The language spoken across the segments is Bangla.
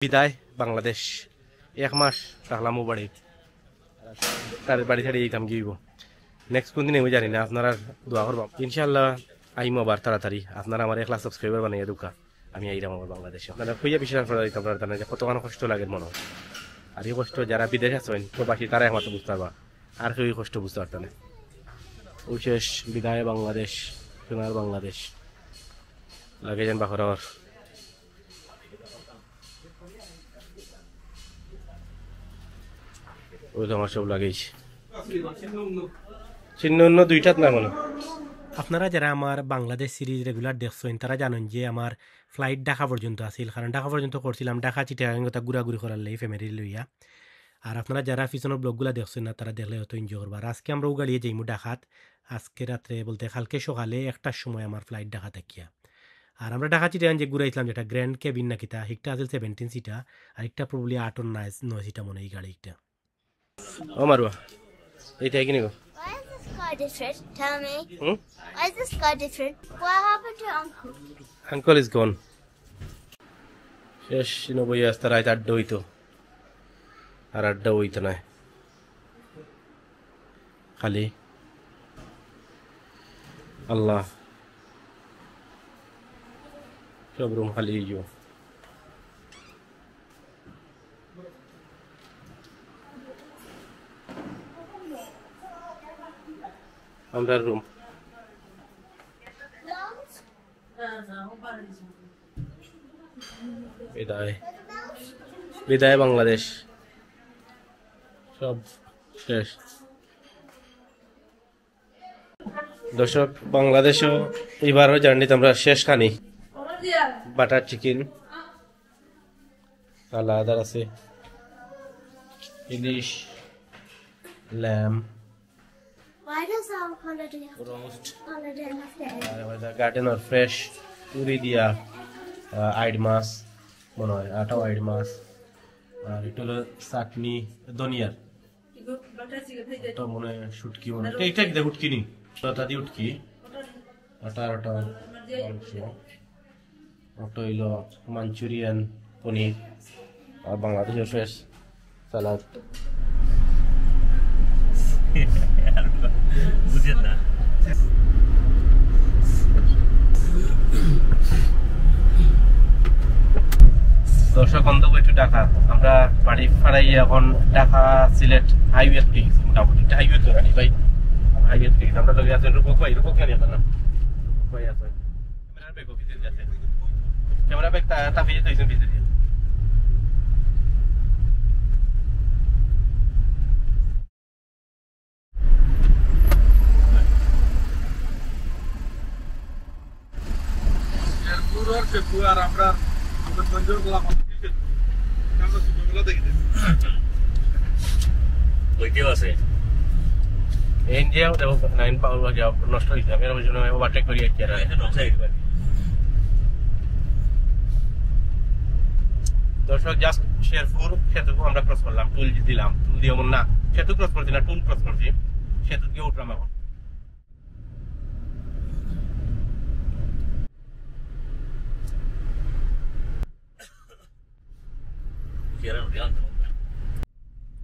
বিদায় বাংলাদেশ। 1 মাস থাকলাম ও বাড়ি, তার বাড়ি ছাড়িয়ে যেতাম গিয়েব। নেক্সট কোন দিন আমি জানি না, আপনারা দোয়া করব ইনশাল্লাহ। আইম আবার তাড়াতাড়ি, আপনারা আমার 1 লাখ সাবস্ক্রাইবার বানিয়ে দুকা আমি আইরাম আমার বাংলাদেশে। আপনারা খুঁজে বিশ্বাস করে দিতাম আপনারা যে কতখানি কষ্ট লাগে মনে হয়। আর এই কষ্ট যারা বিদেশে আছেন প্রবাসী তারা একমাত্র বুঝতে পারবা, আর কেউ কষ্ট বুঝতে পারত না। ওই শেষ বিদায় বাংলাদেশ, সোনার বাংলাদেশ লাগে যান বাখরার। ওই তো আমার সব লাগেছে চিহ্ন অন্য দুইটাত না মনে। আপনারা যারা আমার বাংলাদেশ সিরিজ রেগুলার দেখছেন তারা জানেন যে আমার ফ্লাইট ঢাকা পর্যন্ত আসিল, কারণ ঢাকা পর্যন্ত করছিলাম ঢাকা চিটাগাং কথা ঘুরাঘুরি করার লাই ফ্যামিলি লইয়া। আর আপনারা যারা পিছনের ব্লগগুলো দেখছেন না তারা দেখলে হয়তো এনজয় করবার। আজকে আমরা উগাড়িয়ে যাইমু ঢাকাত, আজকে রাত্রে বলতে কালকে সকালে 1টার সময় আমার ফ্লাইট ঢাকা থাকিয়া। আর আমরা ঢাকা চিটাগাং যে ঘুরাইছিলাম যেটা গ্র্যান্ড কেবিন না কিতা, একটা আসলে 17 সিটা আর একটা প্রবলি 8 or 9 সিটা মনে এই গাড়ি একটা। ও মারুয়া এইটা কি নিগো? Why is the sky different? Tell me. Why is the sky different? What happened to Uncle? Uncle is gone. শেষ 90 আসতে রাত 8 হইতো, আর 8 হইতো না, খালি আল্লাহ সব রুম খালি হইও। আমরা রুম বিদায় বিদায় বাংলাদেশ, সব শেষ। দর্শক বাংলাদেশও এবারও জার্নিতে আমরা শেষ খানি। বাটার চিকেন আলাদা আছে, ইলিশ, lamp, Why does our holiday have roast, holiday have to end? Garden আর ফ্রেশ পুরি দিয়া আইড মাছ মনে হয়, আটাও আইড মাছ। আর এটা হলো চাটনি ধনিয়ার, এটা মনে হয় শুটকি, মনে হয় এটা কি উটকি নি, ওটা দিয়ে উটকি, আটার আটার মাংস, ওটা হইল মাঞ্চুরিয়ান পনির, আর বাংলাদেশের ফ্রেশ সালাদ। বুঝেন না দর্শক অন্তব একটু ঢাকা, আমরা বাড়ি ফাড়াই এখন ঢাকা সিলেট হাইওয়ে থেকে গেছি। মোটামুটি একটা হাইওয়ে তো রানি ভাই, হাইওয়ে থেকে আমরা লগে আছেন রূপক ভাই। রূপক জানি আপনার নাম? রূপক ভাই আছে। ক্যামেরার ব্যাগ অফিসে আছে, ক্যামেরা ব্যাগ তাফিয়ে তো ভিতরে দিয়ে। আমরা ওইটাও আছে এনজিও দেখো 9 পাউন্ড নষ্ট হয়েছে, আমি ওই জন্য ওভারটেক করি আর কি। দর্শক জাস্ট শেরপুর সেতু আমরা ক্রস করলাম, টুল দিলাম, টুল দিয়ে না সেতু ক্রস করছি না, টুল ক্রস করছি, সেতু দিয়ে উঠলাম এখন।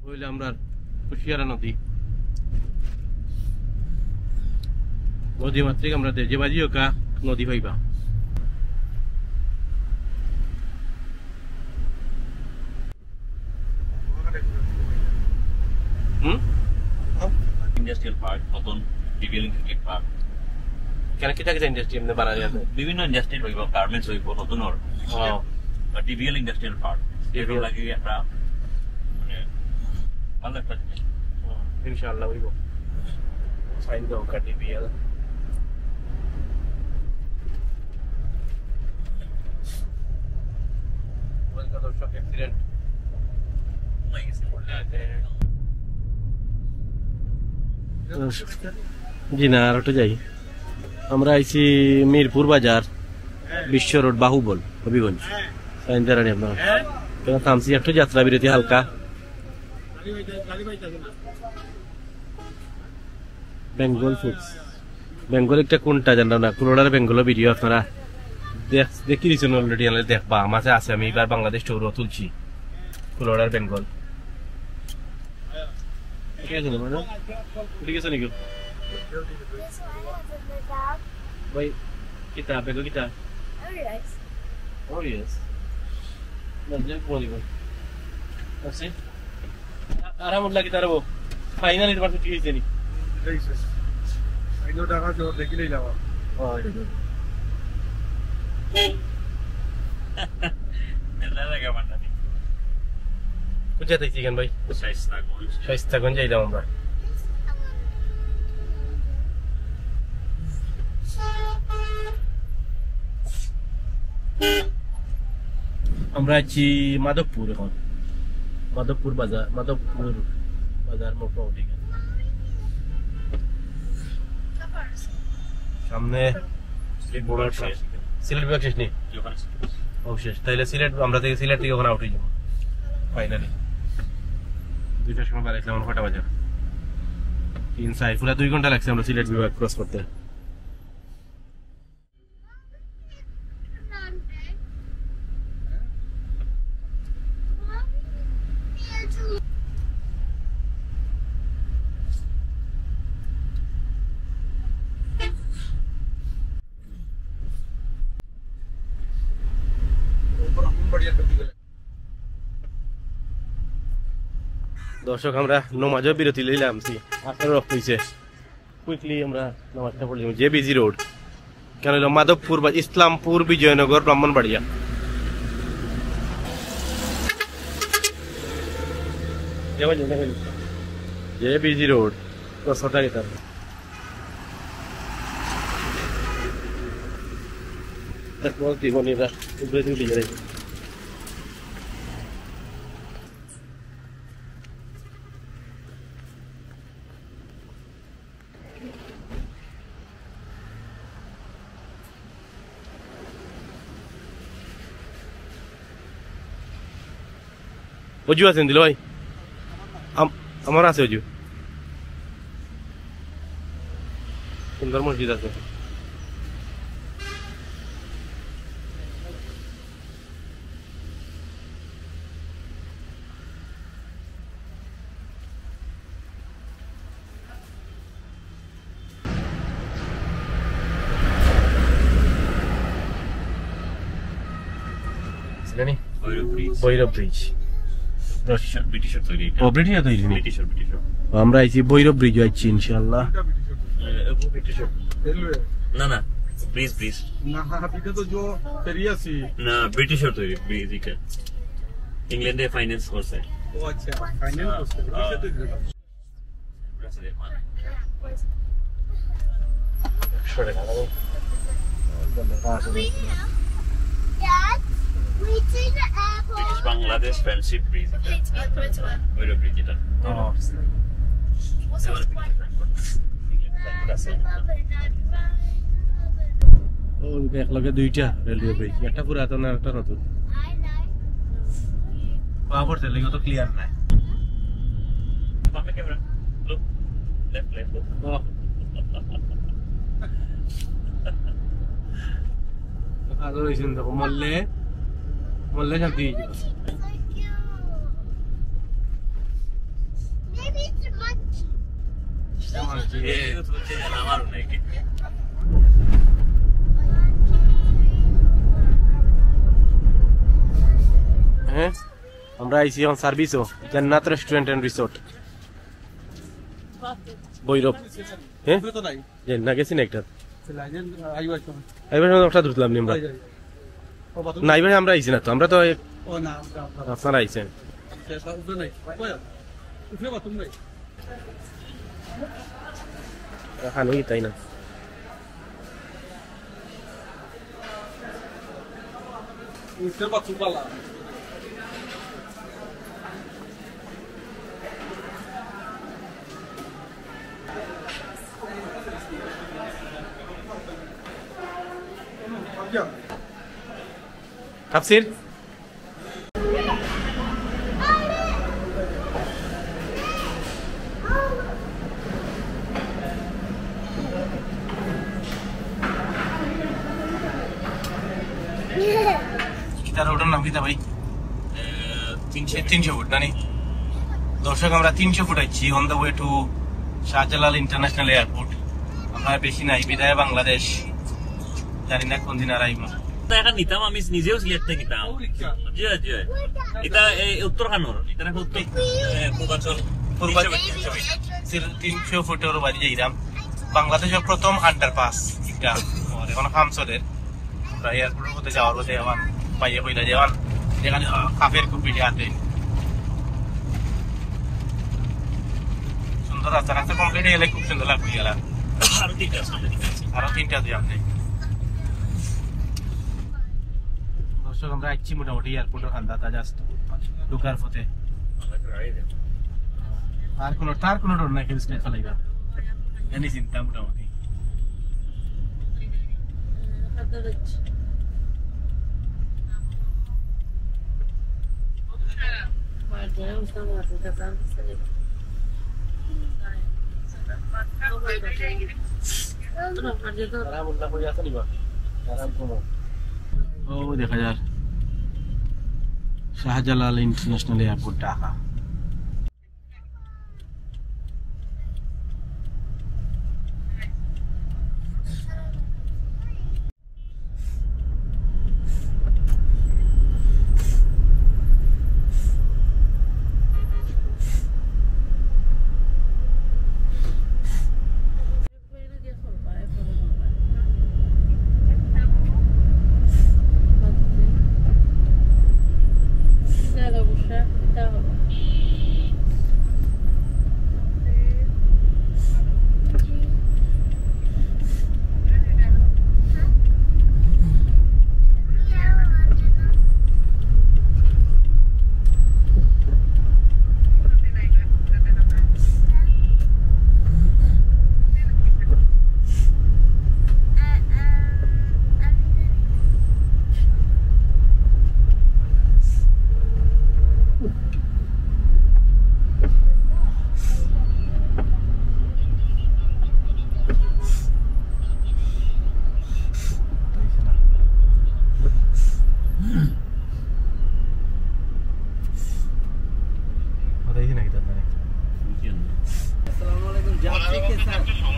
বুঝলে আমরা কুশিয়ারা নদী, নদী মাত্রিক আমরা যে বাজিও কা নদী পাইবা। ইন্ডাস্ট্রিয়াল পার্ক, নতুন ডিভিএল ক্রিকেট পার্ক, কেন কিটা কিটা ইন্ডাস্ট্রি এমনি বানাই আছে, বিভিন্ন ইন্ডাস্ট্রি হইব, গার্মেন্টস হইব নতুনের ডিভিএল ইন্ডাস্ট্রিয়াল পার্ক। এগুলো লাগে একটা মানে ভালো একটা জিনিস ইনশাআল্লাহ হইব। সাইন দাও কা ডিবিএল। ওয়েলকাম দর্শক, অ্যাক্সিডেন্ট জি না, আর ওটা যাই। আমরা আইছি মিরপুর বাজার, বিশ্ব রোড, বাহুবল, হবিগঞ্জ, সাইন্দারানি। আপনার থামছি একটু যাত্রা বিরতি হালকা। বেঙ্গল ফুডস, বেঙ্গল একটা কোনটা জানো না, কোনোটার বেঙ্গল ভিডিও আপনারা দেখি দিয়েছেন অলরেডি দেখবা মাঝে আছে আমি এবার বাংলাদেশ ট্যুরও তুলছি ফ্লোরিডার বেঙ্গল ঠিক আছে না ঠিক আছে নাকি This one has a big bag. ভাই কিতা বেগো কিতা Alright. Oh yes. Nandiyan po di ba? Kasi ara mo lagi tarabo. Final ito parto ঠিক জানি। আইনো টাকা জোর দেখিলেই যাওয়া এলা লাগা মানানি কোথায় থেকে গেন ভাই? শাইস্তাগঞ্জ যাইলাম আমরা। আমরা আছি মাধবপুর এখন মাধবপুর বাজার মোটো ওদিকে সামনে সিলেট বিভাগ শেষ নেই শেষ তাইলে সিলেট আমরা থেকে সিলেট থেকে ওখানে আউটে যাবো ফাইনালি 2টার সময় বেড়াইছিলাম কটা বাজে 3 পুরা 2 ঘন্টা লাগছে আমরা সিলেট বিভাগ ক্রস করতে দর্শক আমরা নমাজও বিরতি লইলাম আসার রক্ত হয়েছে কুইকলি আমরা নামাজটা পড়লাম যে বিজি রোড কেন হলো মাধবপুর বা ইসলামপুর বিজয়নগর ব্রাহ্মণবাড়িয়া যে বিজি রোড দশটা গেছে জীবনীরা উপরে তুলে যায় অজু আছেন দিল ভাই আমার আছে অজু সুন্দর মসজিদ আছে ভৈরব ব্রিজ ব্রিটিশের তৈরি ও ব্রিটিশ তৈরি ব্রিটিশের আমরা আইছি ভৈরব ব্রিজ আইছি ইনশাআল্লাহ না না ব্রিজ না হাতিতে তো জো ফেরিয়াছি না ব্রিটিশের তৈরি ব্রিজ এটা ইংল্যান্ডে ফাইন্যান্স করছে ও আচ্ছা ফাইনাল করছে Dad, we see the airport. British Bangladesh friendship bridge ওইটা ব্রিজ এটা একলগে দুইটা রেলওয়ে ব্রিজ একটা পুরাতন আর একটা নতুন I know. পাওয়া পড়ছে লেগে তো ক্লিয়ার নাই বামে ক্যামেরা লুক লেফট লুক আদর হয়েছেন দেখো মরলে শান্তি হয়ে যাবে So cute. Maybe it's a monkey. আমার নাকি হ্যাঁ আমরা আইছি এখন সার্ভিসও জান্নাত রেস্টুরেন্ট এন্ড রিসোর্ট ভৈরব হ্যাঁ তো নাই না গেছি না একটা লাইন আইবা তো এবার একটা ধরলাম নি আমরা ও বাতু না এবার আমরা আইছি না তো আমরা তো ও না আপনারা আইছেন শেষ উপরে নাই উপরে বাতু নাই খানুই তাই না উপরে বাতু পালা তাফসীর কিতা ভাই 300 300 ফুট নানি দর্শক আমরা 300 ফুট আইছি on the way two Shahjalal international airport আমরা বেশি নাই বিদায় বাংলাদেশ জানি না কোন দিন আর আইব এটা নিতাম আমি নিজেও সিলেট থেকে নিতাম জি জি এটা উত্তরখানর এটা নাকি উত্তর পূর্বাঞ্চল 300 ফুটের বাড়ি যাইলাম বাংলাদেশের প্রথম আন্ডারপাস এটা এখন খামসদের আমরা এয়ারপোর্টের মধ্যে যাওয়ার পথে এখন পাইয়ে কইলা যাওয়ান এখানে কাফের খুব ভিড় হাতে সুন্দর রাস্তা কমপ্লিট হলে খুব সুন্দর লাগবে গেলা আরো তিনটা দিয়ে আপনি দর্শক আমরা আইছি মোটামুটি এয়ারপোর্টের খান্দাতা জাস্ট ঢুকার পথে আর কোনো ডর নাই স্টেজ চালাইবা জানি চিন্তা মোটামুটি ও দেখা যার শাহজালাল ইন্টারন্যাশনাল এয়ারপোর্ট ঢাকা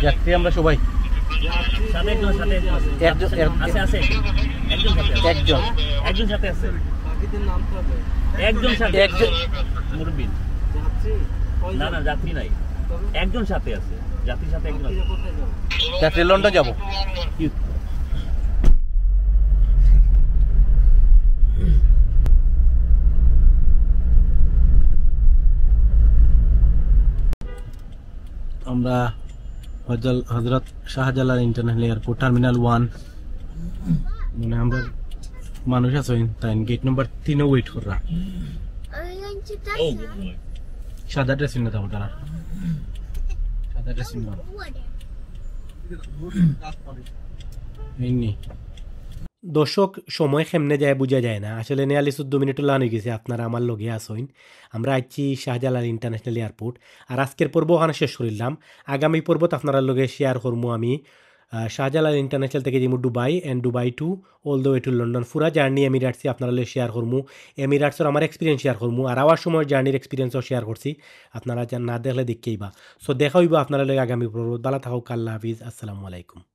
যাত্রী আমরা সবাই যাত্রী নাই একজন সাথে আছে যাত্রীর সাথে একজন যাত্রী লন্ডন যাবো আমরা হজরত শাহজালাল ইন্টারন্যাশনাল এয়ারপোর্ট টার্মিনাল 1 মানে আমরা মানুষ আছে তাই গেট নাম্বার 3 ওয়েট কররা Are we going to die? সাদা ড্রেস নিতে হবে তারা সাদা ড্রেস নিতে এই দর্শক সময় কেমনে যায় বোঝা যায় না আসলে নিয়ালি 14 মিনিট লান হয়ে গেছে আপনারা আমার লগে আসইন আমরা আইছি শাহজালাল ইন্টারন্যাশনাল এয়ারপোর্ট আর আজকের পর্ব ওখানে শেষ করিলাম আগামী পর্বত আপনারা লগে শেয়ার করবো আমি শাহজালাল ইন্টারন্যাশনাল থেকে যাবো Dubai and Dubai to all the way to London পুরা জার্নি এমিরেটসে আপনারা লগে শেয়ার করবো এমিরেটসের আমার এক্সপিরিয়েন্স শেয়ার করবো আর আওয়ার সময় জার্নির এক্সপিরিয়েন্সও শেয়ার করছি আপনারা না দেখলে দেখকেইবা সো দেখা হইব আপনারা লগে আগামী পর্বত ভালো থাকুক আল্লাহ হাফিজ আসসালামু আলাইকুম